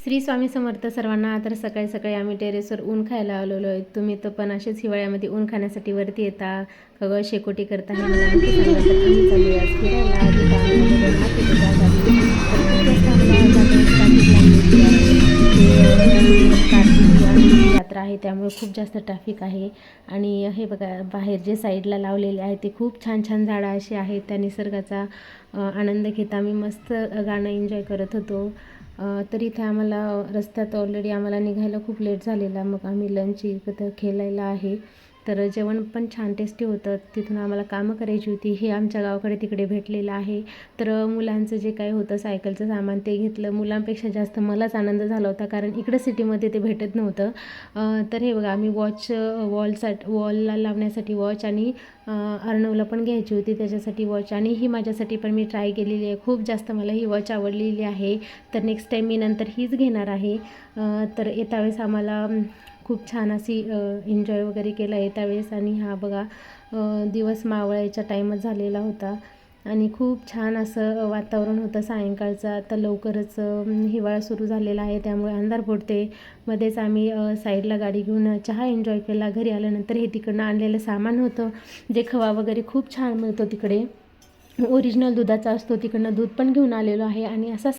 श्री स्वामी समर्थ सर्वांना. तर सकाळी सकाळी आम्ही टेरेसवर ऊन खायला आलेलो आहे. तुम्ही तर पण असेच हिवाळ्यामध्ये ऊन खाण्यासाठी वरती येता का शेकोटी करता हे मला नक्की सांगा. तर आम्ही चालू आज फिरायला. आधी तर आम्ही अगोदर हात येतो जागावी. तर खूप जास्त आम्हाला जागेवर ट्रॅफिक लागलेली आहे. ते कार्तिकी आणि यात्रा आहे त्यामुळे खूप जास्त ट्रॅफिक आहे. आणि हे बघा बाहेर जे साईडला लावलेले आहे ते खूप छान छान झाडं अशी आहेत. त्या निसर्गाचा आनंद घेत आम्ही मस्त गाणं एन्जॉय करत होतो. तर इथे आम्हाला रस्त्यात ऑलरेडी आम्हाला निघायला खूप लेट झालेला. मग आम्ही लंच इथं केलेलं आहे. तर जेवण पण छान टेस्टी होतं. तिथून आम्हाला कामं करायची होती. हे आमच्या गावाकडे तिकडे भेटलेलं आहे. तर मुलांचं जे काही होतं सायकलचं सामान ते घेतलं. मुलांपेक्षा जास्त मलाच आनंद झाला होता कारण इकडं सिटीमध्ये ते भेटत नव्हतं. तर हे बघा आम्ही वॉलला लावण्यासाठी वॉच आणि अर्णवला पण घ्यायची होती त्याच्यासाठी वॉच आणि ही माझ्यासाठी पण मी ट्राय केलेली आहे. खूप जास्त मला ही वॉच आवडलेली आहे. तर नेक्स्ट टाईम मी नंतर हीच घेणार आहे. तर येत्या वेळेस आम्हाला खूप छान अशी एन्जॉय वगैरे केला येत्या वेळेस. आणि हा बघा दिवस मावळायचा टाईमच झालेला होता आणि खूप छान असं वातावरण होतं सायंकाळचं. आता लवकरच हिवाळा सुरू झालेला आहे त्यामुळे अंधार पडते. मध्येच आम्ही साईडला गाडी घेऊन चहा एन्जॉय केला. घरी आल्यानंतर हे तिकडनं आणलेलं सामान होतं जे खवा वगैरे खूप छान मिळतो तिकडे. ओरिजिनल दुधाचा असतो. तिकडनं दूध पण घेऊन आलेलो आहे आणि असा